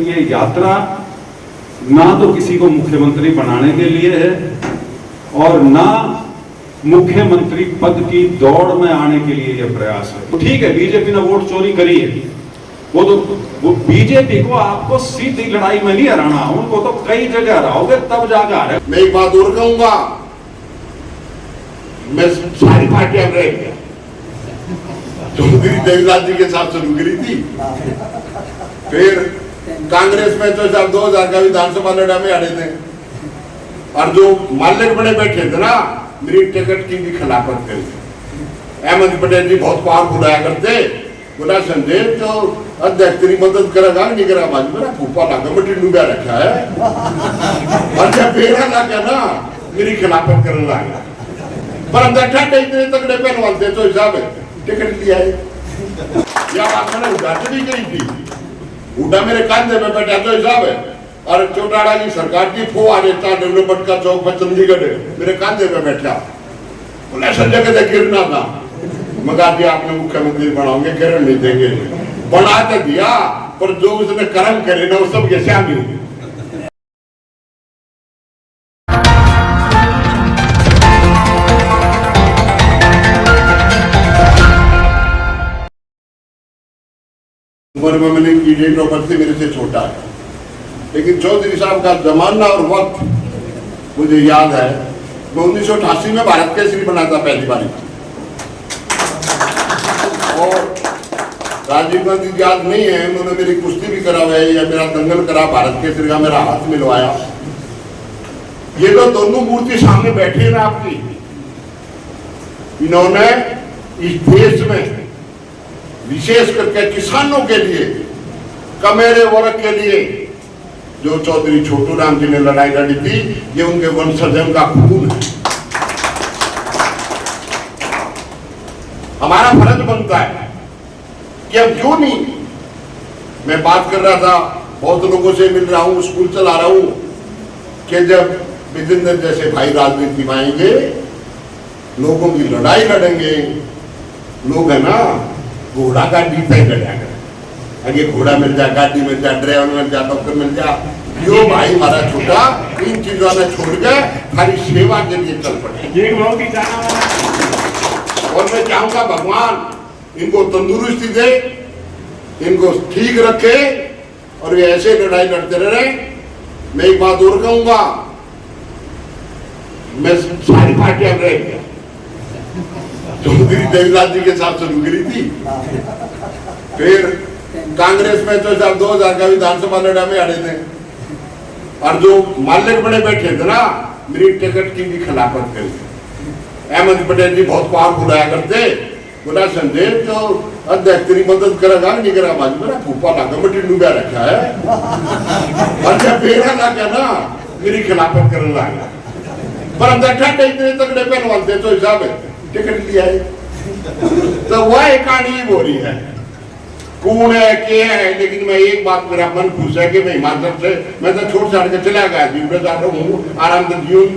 ये यात्रा ना तो किसी को मुख्यमंत्री बनाने के लिए है और ना मुख्यमंत्री पद की दौड़ में आने के लिए यह प्रयास है। ठीक है, बीजेपी ने वोट चोरी करी है, वो बीजेपी को आपको सीधी लड़ाई में नहीं हराना, उनको तो कई जगह हराओगे तब जाकर हारे। मैं एक बात और कहूंगा, मैं सारी पार्टियां रह गया, चौधरी देवदास जी के साथ शुरू करी थी, फिर कांग्रेस में तो साहब 2000 का विधानसभा लड़ा में अड़े थे, और जो मालिक बड़े बैठे थे ना, मेरी टिकट की भी खिलाफत करी। अहमद पटेल जी बहुत पावरफुल आया करते, बोला संजय तो अध्यक्ष तेरी मदद करेगा नहीं करेगा, बाजू मेरा फूफा लाकर मटी डूबा रखा है, और जब बेरा लाकर ना मेरी खिलाफत करने लगा, पर अंदर ठंडे इतने तगड़े पहलवान थे तो हिसाब है टिकट लिया है। या बात मैंने उदाहरण नहीं करी थी, उड़ा मेरे कंधे में बैठा तो हिसाब है, और चौटाला की सरकार की फो आ देता डेवलपमेंट का चौक पर चंडीगढ़ मेरे कंधे में बैठा, बोला संजय कहते गिरना था, मगर दिया आपने मुख्यमंत्री बनाओगे, किरण नहीं देंगे, बना तो दिया, पर जो उसने कर्म करे ना वो सब के शामिल। उम्र में मैंने की डेट ऑफ बर्थ से मेरे से छोटा है, लेकिन चौधरी साहब का जमाना और वक्त मुझे याद है। मैं 1988 में भारत केसरी बना था पहली बार, और राजीव गांधी याद नहीं है, उन्होंने मेरी कुश्ती भी कराई या मेरा दंगल करा, भारत केसरी का मेरा हाथ मिलवाया। ये तो दोनों मूर्ति सामने बैठी है ना आपकी, इन्होंने इस देश में विशेष करके किसानों के लिए, कमेरे वर्ग के लिए जो चौधरी छोटू राम जी ने लड़ाई लड़ी थी, ये उनके वंशजन का खून है। हमारा फर्ज बनता है कि अब क्यों नहीं, मैं बात कर रहा था, बहुत लोगों से मिल रहा हूं, स्कूल चला रहा हूं, कि जब विजेंद्र जैसे भाई राजनीति में आएंगे, लोगों की लड़ाई लड़ेंगे, लोग है ना घोड़ा गाड़ी तय कर जाएगा, अगे घोड़ा मिल जाए, गाड़ी मिल जाए, ड्राइवर मिल जाए, डॉक्टर मिल जाए, यो भाई हमारा छोटा इन चीजों ने छोड़ के खाली सेवा के लिए चल पड़े। और मैं चाहूंगा भगवान इनको तंदुरुस्ती दे, इनको ठीक रखे, और ये ऐसे लड़ाई लड़ते रहे। मैं एक बात और कहूंगा, मैं सारी पार्टियां रह गया, चौधरी देवदास जी के साथ शुरू करी थी, फिर कांग्रेस में तो साहब 2000 का विधानसभा लड़ा में अड़े थे, और जो मालिक बड़े बैठे थे ना, मेरी टिकट की भी खिलाफत करी। अहमद पटेल जी बहुत पावरफुल आया करते, बोला संजय तो अध्यक्ष तेरी मदद करेगा नहीं करेगा, बाजू मेरा फूफा लाकर मटी डूबा रखा है, और जब बेरा लाकर ना मेरी खिलाफत करने लगा, पर अंदर ठंडे इतने तगड़े पहलवान थे तो हिसाब है टिकट लिया है। तो वह कहानी हो रही है, कौन है क्या है, लेकिन मैं एक बात, मेरा मन खुश है कि मैं हिमाचल से, मैं तो छोड़ छाड़ के चला गया, जीवन जा रहा हूँ, आराम से जीवन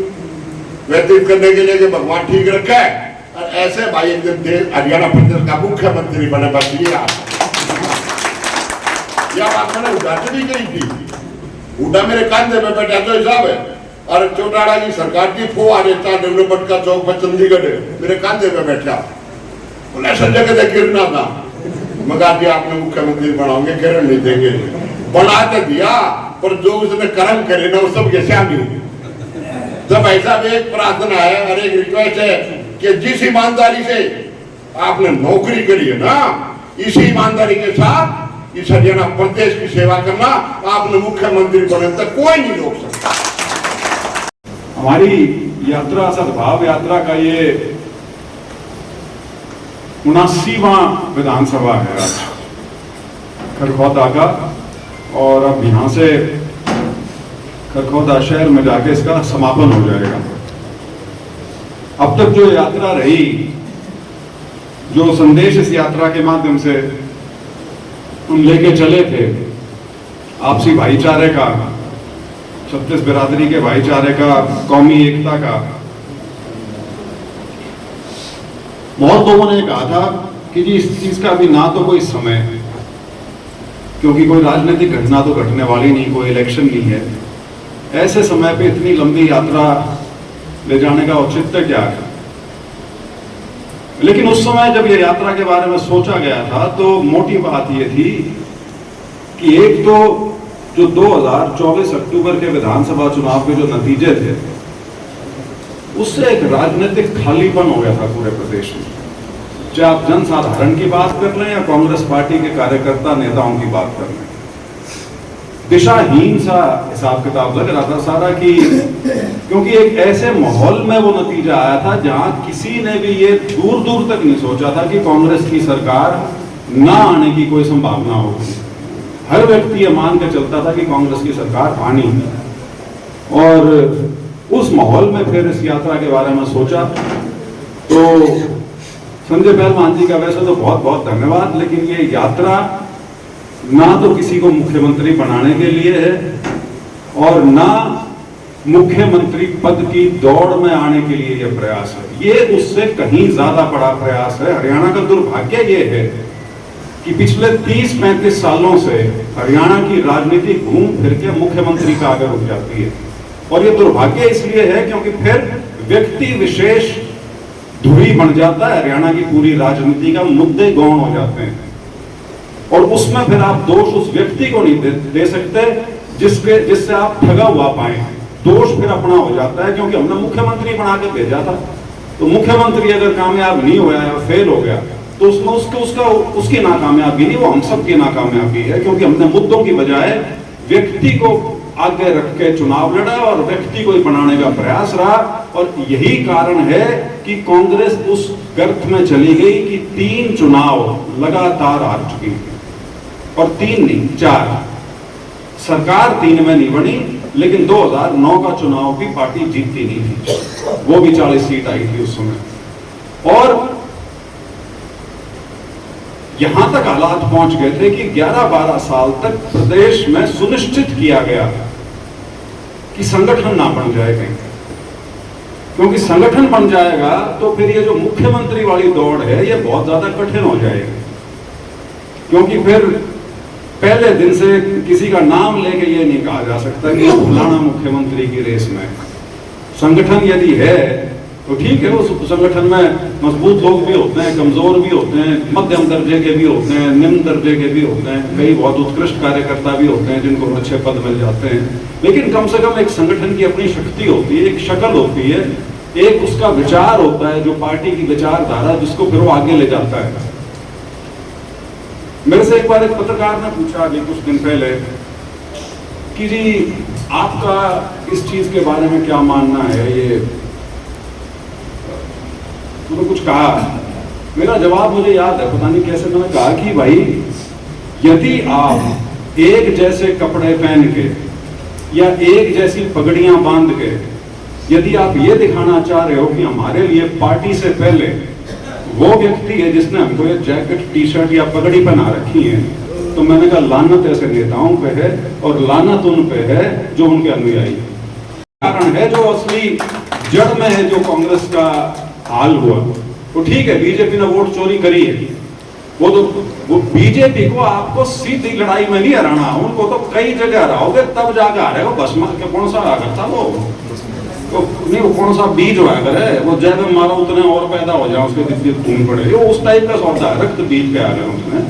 व्यतीत करने के लिए, कि भगवान ठीक रखा है, और ऐसे भाई एक दिन हरियाणा प्रदेश का मुख्यमंत्री बने, बस ये बात मैंने उदाहरण नहीं करी थी, उड़ा मेरे कंधे में बैठा तो हिसाब है, और चौटाला की सरकार की फो आ देता डेवलपमेंट का चौक पर चंडीगढ़ मेरे कंधे में बैठा, बोला संजय कहते गिरना था, मगर दिया आपने मुख्यमंत्री बनाओगे, किरण नहीं देंगे, बना तो दिया, पर जो उसने कर्म करे ना वो सब के शामिल। जब ऐसा एक प्रार्थना है और एक रिक्वेस्ट है कि जिस ईमानदारी से आपने नौकरी करी है ना, इसी ईमानदारी के साथ इस हरियाणा प्रदेश की सेवा करना, आपने मुख्यमंत्री बने तो कोई नहीं रोक सकता। हमारी यात्रा, सद्भाव यात्रा का ये 79वां विधानसभा है आज खरखौदा का, और अब यहाँ से खरखौदा शहर में जाके इसका समापन हो जाएगा। अब तक जो यात्रा रही, जो संदेश इस यात्रा के माध्यम से हम लेके चले थे, आपसी भाईचारे का, छत्तीस बिरादरी के भाईचारे का, कौमी एकता का, बहुत लोगों ने कहा था कि जी इस चीज का भी ना तो कोई समय क्योंकि कोई राजनीतिक घटना तो घटने वाली नहीं, कोई इलेक्शन नहीं है। ऐसे समय पे इतनी लंबी यात्रा ले जाने का औचित्य क्या है? लेकिन उस समय जब ये यात्रा के बारे में सोचा गया था तो मोटी बात ये थी कि एक तो जो 2024 अक्टूबर के विधानसभा चुनाव के जो नतीजे थे, उससे एक राजनीतिक खालीपन हो गया था पूरे प्रदेश में। चाहे आप जनसाधारण की बात कर लें या कांग्रेस पार्टी के कार्यकर्ता नेताओं की बात कर लें, दिशाहीन सा हिसाब किताब लग रहा था सारा कि, क्योंकि एक ऐसे माहौल में वो नतीजा आया था जहां किसी ने भी ये दूर दूर तक नहीं सोचा था कि कांग्रेस की सरकार ना आने की कोई संभावना होगी। हर व्यक्ति ये मान के चलता था कि कांग्रेस की सरकार आनी है। और उस माहौल में फिर इस यात्रा के बारे में सोचा तो संजय पहलवान जी का वैसे तो बहुत बहुत धन्यवाद, लेकिन ये यात्रा ना तो किसी को मुख्यमंत्री बनाने के लिए है और ना मुख्यमंत्री पद की दौड़ में आने के लिए यह प्रयास है। ये उससे कहीं ज्यादा बड़ा प्रयास है। हरियाणा का दुर्भाग्य ये है कि पिछले 30-35 सालों से हरियाणा की राजनीति घूम फिर के मुख्यमंत्री का आगे रुक जाती है। और ये दुर्भाग्य इसलिए है क्योंकि फिर व्यक्ति विशेष धुरी बन जाता है, हरियाणा की पूरी राजनीति का मुद्दे गौण हो जाते हैं और उसमें फिर आप दोष उस व्यक्ति को नहीं दे सकते जिससे आप ठगा हुआ पाए। दोष फिर अपना हो जाता है क्योंकि हमने मुख्यमंत्री बना के भेजा था, तो मुख्यमंत्री अगर कामयाब नहीं हुआ या फेल हो गया तो उसमें उसकी नाकामयाबी नहीं, वो हम सब की नाकामयाबी है, क्योंकि हमने मुद्दों की बजाय व्यक्ति को आगे रख के चुनाव लड़ा और व्यक्ति को ही बनाने का प्रयास रहा। और यही कारण है कि कांग्रेस उस गर्त में चली गई कि 3 चुनाव लगातार हार चुकी है। और 3 नहीं 4, सरकार 3 में नहीं बनी, लेकिन 2009 का चुनाव भी पार्टी जीतती नहीं थी, वो भी 40 सीट आई थी उस समय। और यहां तक हालात पहुंच गए थे कि 11-12 साल तक प्रदेश में सुनिश्चित किया गया कि संगठन ना बन जाए कहीं, क्योंकि संगठन बन जाएगा तो फिर ये जो मुख्यमंत्री वाली दौड़ है ये बहुत ज्यादा कठिन हो जाएगी। क्योंकि फिर पहले दिन से किसी का नाम लेके ये नहीं कहा जा सकता कि फलाना मुख्यमंत्री की रेस में। संगठन यदि है तो ठीक है, उस संगठन में मजबूत लोग भी होते हैं, कमजोर भी होते हैं, मध्यम दर्जे के भी होते हैं, निम्न दर्जे के भी होते हैं, कई बहुत उत्कृष्ट कार्यकर्ता भी होते हैं जिनको अच्छे पद मिल जाते हैं। लेकिन कम से कम एक संगठन की अपनी शक्ति होती है, एक शक्ल होती है, एक उसका विचार होता है, जो पार्टी की विचारधारा जिसको फिर वो आगे ले जाता है। मेरे से एक बार एक पत्रकार ने पूछा अभी कुछ दिन पहले कि जी आपका इस चीज के बारे में क्या मानना है, ये तुमने कुछ कहा। मेरा जवाब मुझे याद है, पता नहीं कैसे मैंने कहा कि भाई यदि आप एक जैसे कपड़े पहन के या एक जैसी पगड़ियां बांध के यदि आप ये दिखाना चाह रहे हो कि हमारे लिए पार्टी से पहले वो व्यक्ति है जिसने हमको ये जैकेट टी-शर्ट या पगड़ी पहना रखी है, तो मैंने कहा लानत ऐसे नेताओं पे है और लानत उन पे है जो उनके अनुयायी। कारण है जो असली जड़ में है जो कांग्रेस का हाल हुआ। तो ठीक है बीजेपी ने वोट चोरी करी है, वो बीजेपी को आपको सीधी लड़ाई में नहीं हराना, उनको तो कई जगह हराओगे तब जाकर हारेगा। बस कौन सा आकर था वो नहीं, वो कौन सा बीज हुआ करे, वो जैब मारो उतने और पैदा हो जाए, उसके जितनी खून पड़े, ये उस टाइप का सौदा है, रक्त बीज पे आ गए उसमें,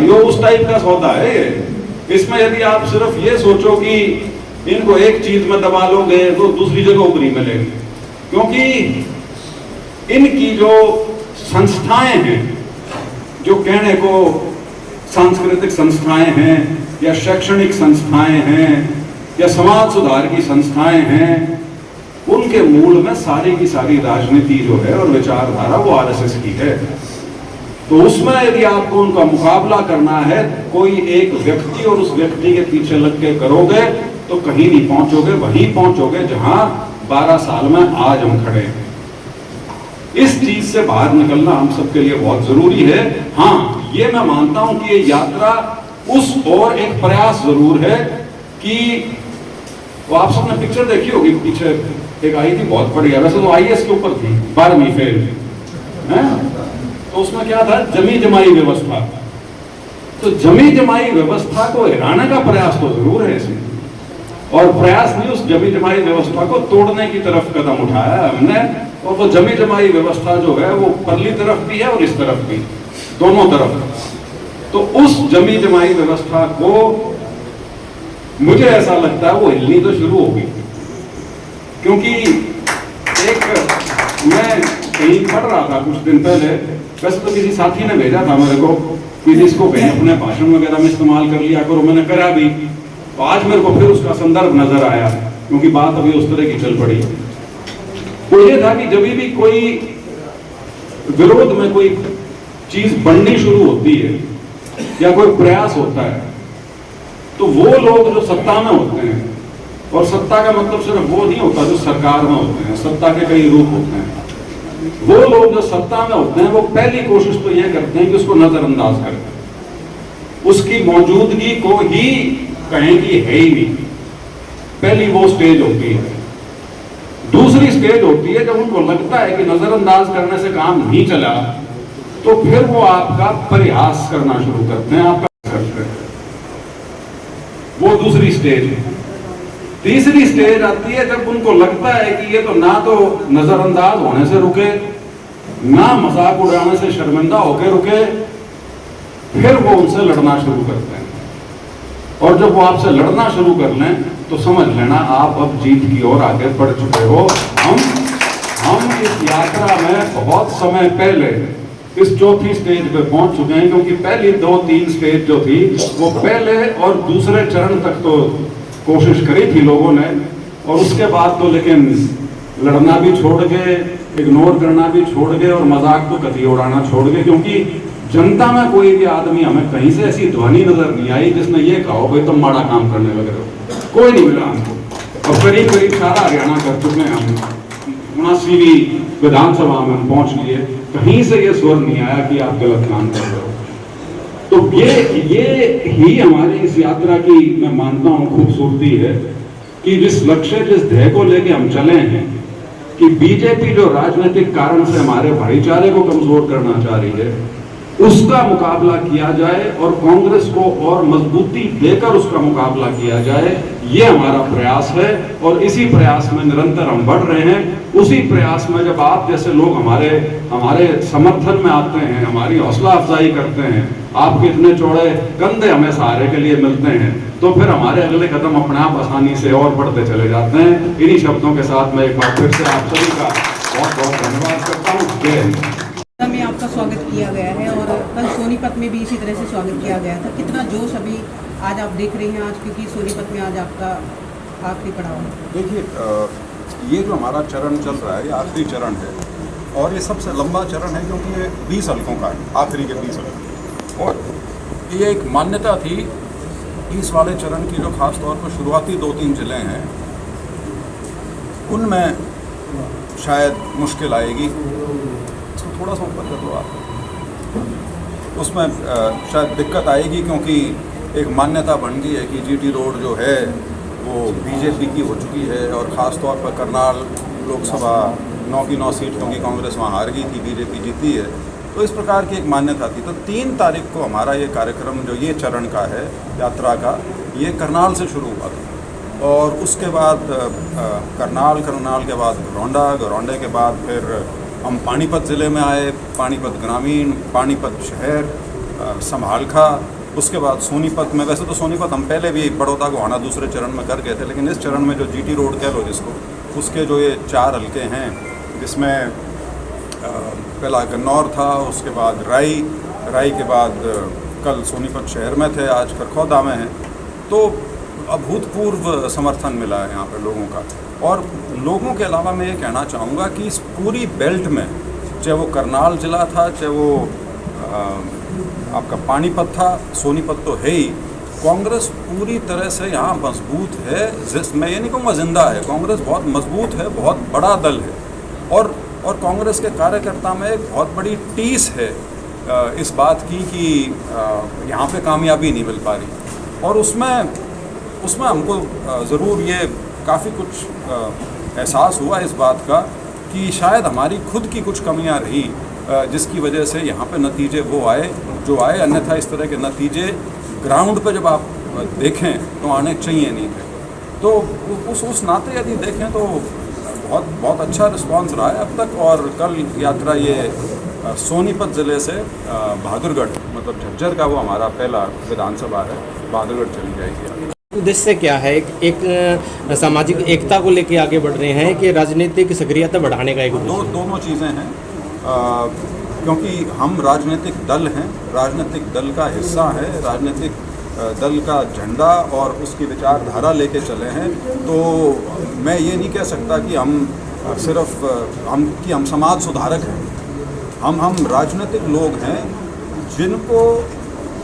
ये उस टाइप का सौदा है ये। इसमें यदि आप सिर्फ ये सोचो कि इनको एक चीज में दबा लोगे तो दूसरी जगह उभरी मिलेगी, क्योंकि इनकी जो संस्थाएं हैं, जो कहने को सांस्कृतिक संस्थाएं हैं या शैक्षणिक संस्थाएं हैं या समाज सुधार की संस्थाएं हैं, उनके मूल में सारी की सारी राजनीति जो है और विचारधारा वो आरएसएस की है। तो उसमें यदि आपको उनका मुकाबला करना है, कोई एक व्यक्ति और उस व्यक्ति के पीछे लग के करोगे तो कहीं नहीं पहुंचोगे, वहीं पहुंचोगे जहां 12 साल में आज हम खड़े हैं। इस चीज से बाहर निकलना हम सबके लिए बहुत जरूरी है। हाँ, ये मैं मानता हूं कि ये यात्रा उस और एक प्रयास जरूर है कि वो आप सबने पिक्चर देखी होगी, पीछे एक आई थी बहुत बढ़िया, वैसे तो आईएएस के ऊपर थी, 12वीं फेल है, तो उसमें क्या था, जमी जमाई व्यवस्था। तो जमी जमाई व्यवस्था को हिलाने का प्रयास तो जरूर है इसमें, और प्रयास नहीं उस जमी जमाई व्यवस्था को तोड़ने की तरफ कदम उठाया है हमने। और वो जमी जमाई व्यवस्था जो है वो परली तरफ भी है और इस तरफ भी, दोनों तरफ। तो उस जमी जमाई व्यवस्था को मुझे ऐसा लगता है वो हिलनी तो शुरू होगी, क्योंकि एक मैं कहीं पढ़ रहा था कुछ दिन पहले, वैसे तो किसी साथी ने भेजा था मेरे को कि जिसको कहीं अपने भाषण वगैरह में इस्तेमाल कर लिया करो, मैंने करा भी। तो आज मेरे को फिर उसका संदर्भ नजर आया, क्योंकि बात अभी उस तरह की चल पड़ी। वो ये था कि जब भी कोई विरोध में कोई चीज बननी शुरू होती है या कोई प्रयास होता है, तो वो लोग जो सत्ता में होते हैं, और सत्ता का मतलब सिर्फ वो नहीं होता जो सरकार में होते हैं, सत्ता के कई रूप होते हैं, वो लोग जो सत्ता में होते हैं वो पहली कोशिश तो यह करते हैं कि उसको नजरअंदाज करें, उसकी मौजूदगी को ही कहें कि है ही नहीं। पहली वो स्टेज होती है। दूसरी स्टेज होती है जब उनको लगता है कि नजरअंदाज करने से काम नहीं चला, तो फिर वो आपका परिहास करना शुरू करते हैं, आपका करते हैं। वो दूसरी स्टेज है। तीसरी स्टेज आती है जब उनको लगता है कि ये तो ना तो नजरअंदाज होने से रुके, ना मजाक उड़ाने से शर्मिंदा होकर रुके, फिर वो उनसे लड़ना शुरू करते हैं। और जब वो आपसे लड़ना शुरू कर लें तो समझ लेना आप अब जीत की ओर आगे बढ़ चुके हो। हम इस यात्रा में बहुत समय पहले इस चौथी स्टेज पे पहुंच चुके हैं, क्योंकि पहली 2-3 स्टेज जो थी वो पहले और दूसरे चरण तक तो कोशिश करी थी लोगों ने, और उसके बाद तो लेकिन लड़ना भी छोड़ गए, इग्नोर करना भी छोड़ गए, और मजाक तो कभी उड़ाना छोड़ गए, क्योंकि जनता में कोई भी आदमी हमें कहीं से ऐसी ध्वनि नजर नहीं आई जिसने ये कहा भाई तुम माड़ा काम करने लग रहे हो। कोई नहीं मिला हमको। और करीब करीब सारा हरियाणा कर चुके हैं हम, 79वीं विधानसभा में हम पहुंच लिए, कहीं से ये स्वर नहीं आया कि आप गलत काम कर रहे हो। तो ये ही हमारी इस यात्रा की मैं मानता हूं खूबसूरती है, कि जिस लक्ष्य जिस ध्येय को लेके हम चले हैं कि बीजेपी जो राजनीतिक कारण से हमारे भाईचारे को कमजोर करना चाह रही है, उसका मुकाबला किया जाए और कांग्रेस को और मजबूती देकर उसका मुकाबला किया जाए, ये हमारा प्रयास है। और इसी प्रयास में निरंतर हम बढ़ रहे हैं। उसी प्रयास में जब आप जैसे लोग हमारे समर्थन में आते हैं, हमारी हौसला अफजाई करते हैं, आपके इतने चौड़े कंधे हमें सहारे के लिए मिलते हैं, तो फिर हमारे अगले कदम अपने आप आसानी से और बढ़ते चले जाते हैं। इन्हीं शब्दों के साथ मैं एक बार फिर से आप सभी का बहुत बहुत धन्यवाद करता हूँ। जय हिंद। में आपका स्वागत किया गया है और कल सोनीपत में भी इसी तरह से स्वागत किया गया था। कितना जोश अभी आज आप देख रहे हैं आज, क्योंकि सोनीपत में आज आपका आखिरी पड़ाव है। देखिए, ये जो हमारा चरण चल रहा है ये आखिरी चरण है, और ये सबसे लंबा चरण है, क्योंकि ये 20 हल्कों का है, आखिरी के 20 हल्के। और ये एक मान्यता थी इस वाले चरण की, जो खास तौर पर शुरुआती 2-3 जिले हैं उनमें शायद मुश्किल आएगी, थोड़ा सा ऊपर कर दो आप, उसमें शायद दिक्कत आएगी, क्योंकि एक मान्यता बन गई है कि जीटी रोड जो है वो बीजेपी की हो चुकी है, और ख़ास तौर पर करनाल लोकसभा 9 की 9 सीट, क्योंकि कांग्रेस वहाँ हार गई थी, बीजेपी जीती है, तो इस प्रकार की एक मान्यता थी। तो 3 तारीख को हमारा ये कार्यक्रम जो ये चरण का है यात्रा का, ये करनाल से शुरू हुआ था, और उसके बाद करनाल के बाद घरौंडे के बाद फिर हम पानीपत ज़िले में आए, पानीपत ग्रामीण, पानीपत शहर, संभालखा, उसके बाद सोनीपत में। वैसे तो सोनीपत हम पहले भी बड़ौदा गोहाना दूसरे चरण में कर गए थे, लेकिन इस चरण में जो जीटी रोड कह लो जिसको, उसके जो ये 4 हल्के हैं, जिसमें पहला गन्नौर था, उसके बाद राई के बाद कल सोनीपत शहर में थे, आज खरखौदा में हैं। तो अभूतपूर्व समर्थन मिला है यहाँ पर लोगों का। और लोगों के अलावा मैं ये कहना चाहूँगा कि इस पूरी बेल्ट में, चाहे वो करनाल ज़िला था, चाहे वो आपका पानीपत था, सोनीपत तो है ही, कांग्रेस पूरी तरह से यहाँ मजबूत है। मैं ये नहीं कहूँगा जिंदा है, कांग्रेस बहुत मजबूत है, बहुत बड़ा दल है, और कांग्रेस के कार्यकर्ता में एक बहुत बड़ी टीस है इस बात की कि यहाँ पे कामयाबी नहीं मिल पा रही। और उसमें हमको ज़रूर ये काफ़ी कुछ एहसास हुआ इस बात का कि शायद हमारी खुद की कुछ कमियां रही जिसकी वजह से यहाँ पे नतीजे वो आए जो आए, अन्यथा इस तरह के नतीजे ग्राउंड पे जब आप देखें तो आने चाहिए नहीं थे। तो उस नाते यदि देखें तो बहुत अच्छा रिस्पांस रहा है अब तक। और कल यात्रा ये सोनीपत ज़िले से बहादुरगढ़, मतलब झज्जर का वो हमारा पहला विधानसभा है, बहादुरगढ़ चली जाएगी। उद्देश्य क्या है? एक सामाजिक एकता को लेकर आगे बढ़ रहे हैं कि राजनीतिक सक्रियता बढ़ाने का एक दोनों चीज़ें हैं। क्योंकि हम राजनीतिक दल हैं, राजनीतिक दल का हिस्सा है, राजनीतिक दल का झंडा और उसकी विचारधारा लेके चले हैं। तो मैं ये नहीं कह सकता कि हम समाज सुधारक हैं। हम राजनीतिक लोग हैं जिनको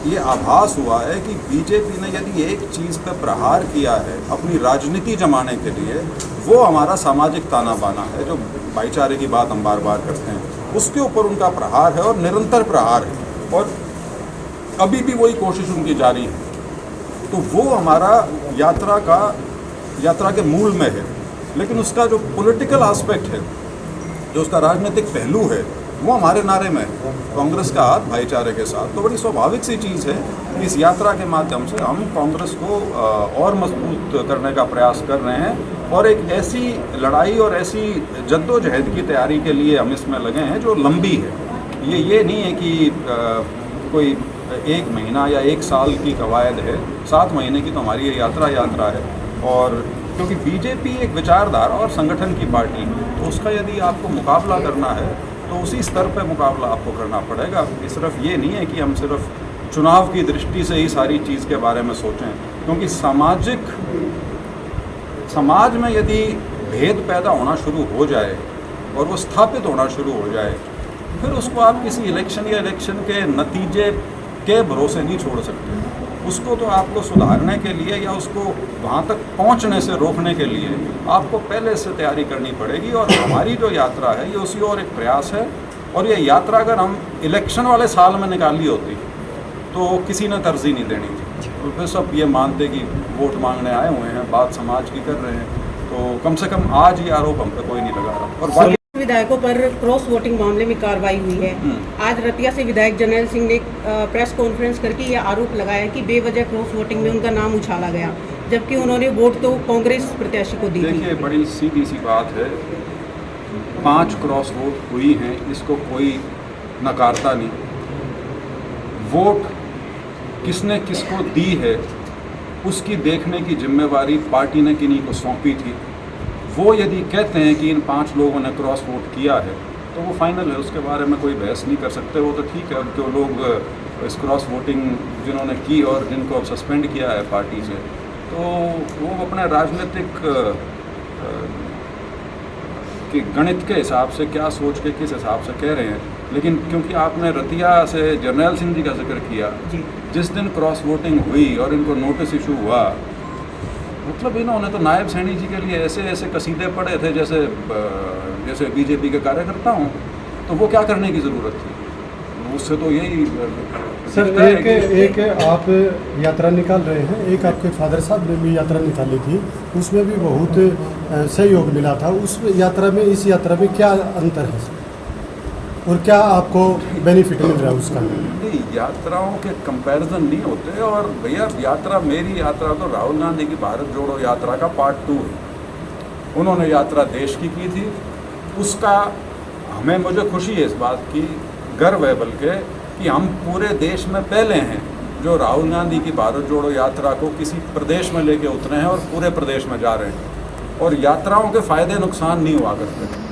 ये आभास हुआ है कि बीजेपी ने यदि एक चीज़ पर प्रहार किया है अपनी राजनीति जमाने के लिए, वो हमारा सामाजिक ताना बाना है, जो भाईचारे की बात हम बार बार करते हैं, उसके ऊपर उनका प्रहार है और निरंतर प्रहार है और अभी भी वही कोशिश उनकी जारी है। तो वो हमारा यात्रा के मूल में है। लेकिन उसका जो पॉलिटिकल एस्पेक्ट है, जो उसका राजनीतिक पहलू है, वो हमारे नारे में है, कांग्रेस का हाथ भाईचारे के साथ। तो बड़ी स्वाभाविक सी चीज़ है कि इस यात्रा के माध्यम से हम कांग्रेस को और मजबूत करने का प्रयास कर रहे हैं और एक ऐसी लड़ाई और ऐसी जद्दोजहद की तैयारी के लिए हम इसमें लगे हैं जो लंबी है। ये नहीं है कि कोई 1 महीना या 1 साल की कवायद है, 7 महीने की तो हमारी ये यात्रा है। और क्योंकि बीजेपी एक विचारधारा और संगठन की पार्टी है, तो उसका यदि आपको मुकाबला करना है तो उसी स्तर पर मुकाबला आपको करना पड़ेगा। सिर्फ ये नहीं है कि हम सिर्फ चुनाव की दृष्टि से ही सारी चीज़ के बारे में सोचें, क्योंकि समाज में यदि भेद पैदा होना शुरू हो जाए और वो स्थापित होना शुरू हो जाए, फिर उसको आप किसी इलेक्शन के नतीजे के भरोसे नहीं छोड़ सकते। उसको तो आपको सुधारने के लिए या उसको वहाँ तक पहुँचने से रोकने के लिए आपको पहले से तैयारी करनी पड़ेगी। और हमारी जो यात्रा है ये उसी और एक प्रयास है। और ये यात्रा अगर हम इलेक्शन वाले साल में निकाली होती तो किसी ने तरजीह नहीं देनी थी। तो फिर सब ये मानते कि वोट मांगने आए हुए हैं, बात समाज की कर रहे हैं, तो कम से कम आज ये आरोप हम पे कोई नहीं लगा रहा। और बाकी विधायकों पर क्रॉस वोटिंग मामले में कार्रवाई हुई है। आज रतिया से विधायक जर्नैल सिंह ने प्रेस कॉन्फ्रेंस करके ये आरोप लगाया कि बेवजह क्रॉस वोटिंग में उनका नाम उछाला गया, जबकि उन्होंने वोट तो कांग्रेस प्रत्याशी को दी थी। देखिए, बड़ी सीधी सी बात है, 5 क्रॉस वोट हुई हैं, इसको कोई नकारता नहीं। वोट किसने किसको दी है उसकी देखने की जिम्मेवारी पार्टी ने किन्हीं को सौंपी थी। वो यदि कहते हैं कि इन 5 लोगों ने क्रॉस वोट किया है तो वो फाइनल है, उसके बारे में कोई बहस नहीं कर सकते। वो तो ठीक है, अब जो लोग इस क्रॉस वोटिंग जिन्होंने की और जिनको अब सस्पेंड किया है पार्टी से, तो वो अपने राजनीतिक कि गणित के हिसाब से क्या सोच के किस हिसाब से कह रहे हैं। लेकिन क्योंकि आपने रतिया से जर्नैल सिंह जी का जिक्र किया, जिस दिन क्रॉस वोटिंग हुई और इनको नोटिस इशू हुआ, मतलब इन्होंने तो नायब सैनी जी के लिए ऐसे कसीदे पढ़े थे जैसे बीजेपी के कार्यकर्ता हूँ, तो वो क्या करने की ज़रूरत थी? उससे तो यही सर, एक आप यात्रा निकाल रहे हैं, एक आपके फादर साहब ने भी यात्रा निकाली थी, उसमें भी बहुत सहयोग मिला था। उस यात्रा में इस यात्रा में क्या अंतर है और क्या आपको बेनिफिट मिल रहा है उसका? नहीं, यात्राओं के कंपैरिजन नहीं होते। और भैया, मेरी यात्रा तो राहुल गांधी की भारत जोड़ो यात्रा का पार्ट 2 है। उन्होंने यात्रा देश की थी, उसका मुझे खुशी है, इस बात की गर्व है बल्कि कि हम पूरे देश में पहले हैं जो राहुल गांधी की भारत जोड़ो यात्रा को किसी प्रदेश में लेके उतरे हैं और पूरे प्रदेश में जा रहे हैं। और यात्राओं के फ़ायदे नुकसान नहीं हुआ करते।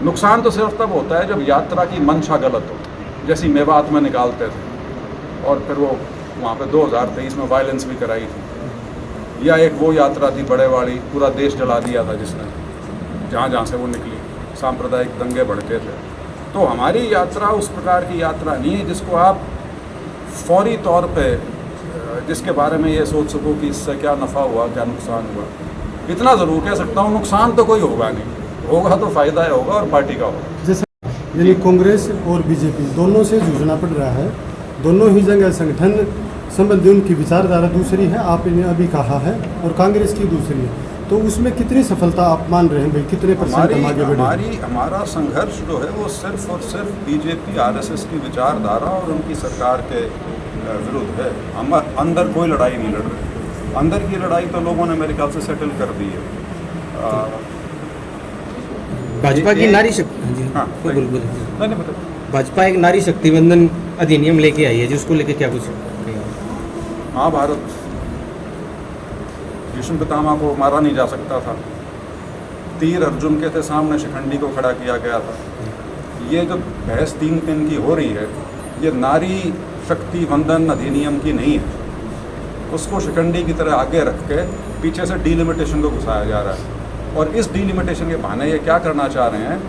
नुकसान तो सिर्फ तब होता है जब यात्रा की मंशा गलत हो, जैसी मेवात में निकालते थे और फिर वो वहाँ पे 2023 में वायलेंस भी कराई थी। या एक वो यात्रा थी बड़ेवाड़ी, पूरा देश जला दिया था जिसने, जहाँ से वो निकली, सांप्रदायिक दंगे भड़के थे। तो हमारी यात्रा उस प्रकार की यात्रा नहीं है जिसको आप फौरी तौर पे जिसके बारे में ये सोच सको कि इससे क्या नफ़ा हुआ, क्या नुकसान हुआ। इतना ज़रूर कह सकता हूँ, नुकसान तो कोई होगा नहीं, होगा तो फ़ायदा होगा और पार्टी का होगा। जैसे यानी कांग्रेस और बीजेपी दोनों से जूझना पड़ रहा है, दोनों ही जगह संगठन संबंधी उनकी विचारधारा दूसरी है, आपने अभी कहा है, और कांग्रेस की दूसरी है। तो उसमें कितनी सफलता आप मान रहे हैं भाई, कितने परसेंट हम आगे बढ़े? हमारा संघर्ष जो है वो सिर्फ और सिर्फ बीजेपी आरएसएस की विचारधारा और उनकी सरकार के विरुद्ध है। हम अंदर कोई लड़ाई नहीं लड़ रहे। अंदर की लड़ाई तो लोगों ने मेरे ख्याल से सेटल कर दी है। भाजपा की नारी शक्ति, हाँ, नहीं पता, भाजपा एक नारी शक्ति बंधन अधिनियम लेके आई है जिसको लेके क्या कुछ? महाभारत, भीष्म पितामह को मारा नहीं जा सकता था, तीर अर्जुन के थे, सामने शिखंडी को खड़ा किया गया था। ये जो बहस 3 दिन की हो रही है, ये नारी शक्ति वंदन अधिनियम की नहीं है। उसको शिखंडी की तरह आगे रख के पीछे से डीलिमिटेशन को घुसाया जा रहा है। और इस डीलिमिटेशन के बहाने ये क्या करना चाह रहे हैं,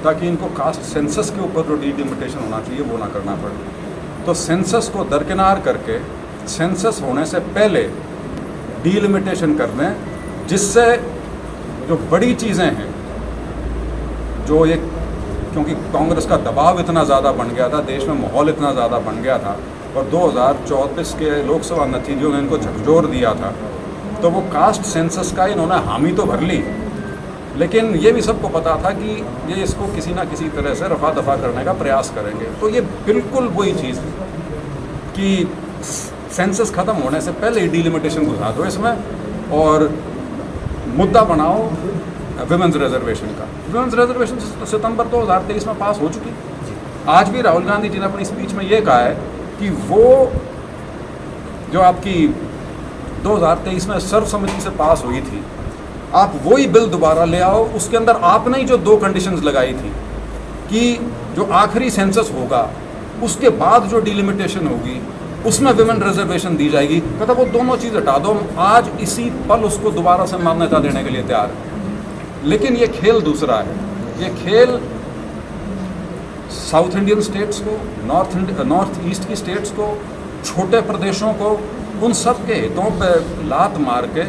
ताकि इनको कास्ट सेंसस के ऊपर जो डीलिमिटेशन होना चाहिए वो ना करना पड़े। तो सेंसस को दरकिनार करके सेंसस होने से पहले डीलिमिटेशन कर दें, जिससे जो बड़ी चीज़ें हैं, जो ये, क्योंकि कांग्रेस का दबाव इतना ज़्यादा बन गया था, देश में माहौल इतना ज़्यादा बन गया था, और 2024 के लोकसभा नतीजों ने इनको झकझोर दिया था, तो वो कास्ट सेंसस का इन्होंने हामी तो भर ली, लेकिन ये भी सबको पता था कि ये इसको किसी ना किसी तरह से रफा दफा करने का प्रयास करेंगे। तो ये बिल्कुल वही चीज़ कि सेंसस ख़त्म होने से पहले ही डीलिमिटेशन घुसा दो इसमें, और मुद्दा बनाओ विमेंस रिजर्वेशन का। विमेंस रिजर्वेशन सितंबर 2023 में पास हो चुकी। आज भी राहुल गांधी जी ने अपनी स्पीच में ये कहा है कि वो जो आपकी 2023 में सर्वसम्मति से पास हुई थी, आप वही बिल दोबारा ले आओ। उसके अंदर आपने ही जो 2 कंडीशंस लगाई थी कि जो आखिरी सेंसस होगा उसके बाद जो डिलिमिटेशन होगी उसमें विमेन रिजर्वेशन दी जाएगी, कहता वो दोनों चीज़ हटा दो। आज इसी पल उसको दोबारा से मान्यता देने के लिए तैयार है। लेकिन ये खेल दूसरा है। ये खेल साउथ इंडियन स्टेट्स को, नॉर्थ ईस्ट की स्टेट्स को, छोटे प्रदेशों को, उन सब के हितों पे लात मार के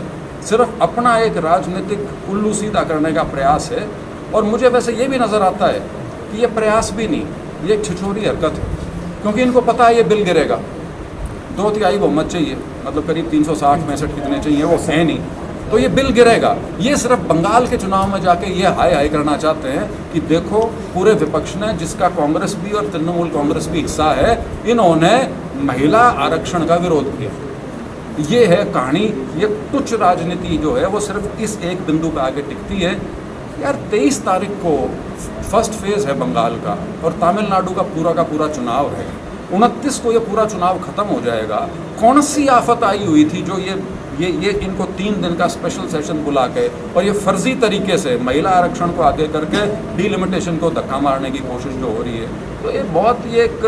सिर्फ अपना एक राजनीतिक उल्लू सीधा करने का प्रयास है। और मुझे वैसे ये भी नज़र आता है कि ये प्रयास भी नहीं, ये एक छिछोरी हरकत है, क्योंकि इनको पता है ये बिल गिरेगा। 2/3 बहुमत चाहिए, मतलब करीब 360-65 कितने चाहिए, वो है नहीं, तो ये बिल गिरेगा। ये सिर्फ बंगाल के चुनाव में जाके ये हाय हाय करना चाहते हैं कि देखो पूरे विपक्ष ने, जिसका कांग्रेस भी और तृणमूल कांग्रेस भी हिस्सा है, इन्होंने महिला आरक्षण का विरोध किया। ये है कहानी। ये तुच्छ राजनीति जो है वो सिर्फ इस एक बिंदु पर आगे टिकती है। यार 23 तारीख को फर्स्ट फेज़ है बंगाल का, और तमिलनाडु का पूरा चुनाव है। 29 को ये पूरा चुनाव खत्म हो जाएगा। कौन सी आफत आई हुई थी जो ये इनको 3 दिन का स्पेशल सेशन बुला के और ये फर्जी तरीके से महिला आरक्षण को आगे करके डीलिमिटेशन को धक्का मारने की कोशिश जो हो रही है। तो ये बहुत ये एक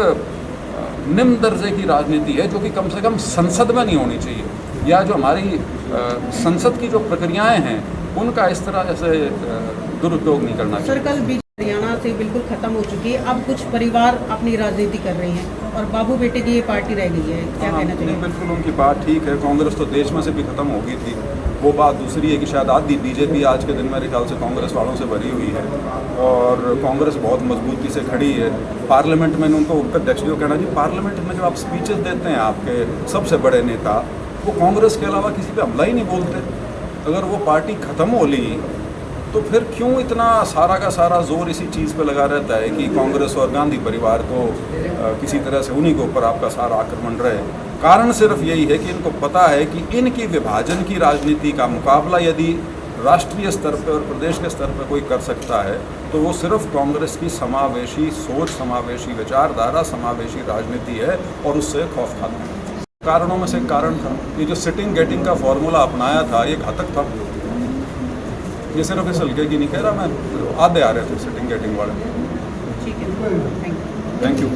निम्न दर्जे की राजनीति है, जो कि कम से कम संसद में नहीं होनी चाहिए, या जो हमारी संसद की जो प्रक्रियाएं हैं उनका इस तरह से दुरुपयोग नहीं करना चाहिए। सर, कल बीजेपी हरियाणा से बिल्कुल खत्म हो चुकी है। अब कुछ परिवार अपनी राजनीति कर रहे हैं और बाबू बेटे की ये पार्टी रह गई है, क्या कहना चाहिए? बिल्कुल उनकी बात ठीक है। कांग्रेस तो देश में से भी खत्म हो गई थी। वो बात दूसरी है कि शायद आधी बीजेपी आज के दिन मेरे ख्याल से कांग्रेस वालों से भरी हुई है, और कांग्रेस बहुत मजबूती से खड़ी है। पार्लियामेंट में उनको अध्यक्ष जी को कहना चाहिए, पार्लियामेंट में जो आप स्पीचेस देते हैं आपके सबसे बड़े नेता, वो कांग्रेस के अलावा किसी पे हमला ही नहीं बोलते। अगर वो पार्टी ख़त्म हो ली तो फिर क्यों इतना सारा का सारा जोर इसी चीज़ पे लगा रहता है कि कांग्रेस और गांधी परिवार को किसी तरह से उन्हीं के ऊपर आपका सारा आक्रमण रहे? कारण सिर्फ यही है कि इनको पता है कि इनकी विभाजन की राजनीति का मुकाबला यदि राष्ट्रीय स्तर पर और प्रदेश के स्तर पर कोई कर सकता है तो वो सिर्फ कांग्रेस की समावेशी सोच, समावेशी विचारधारा, समावेशी राजनीति है, और उससे खौफ खाता है। कारणों में से कारण था ये जो सिटिंग गेटिंग का फॉर्मूला अपनाया था, ये घातक था। ये सिर्फ इस हल्के की नहीं कह रहा मैं, आधे आ रहे थे सिटिंग गेटिंग वाले। ठीक है, थैंक यू। Thank you.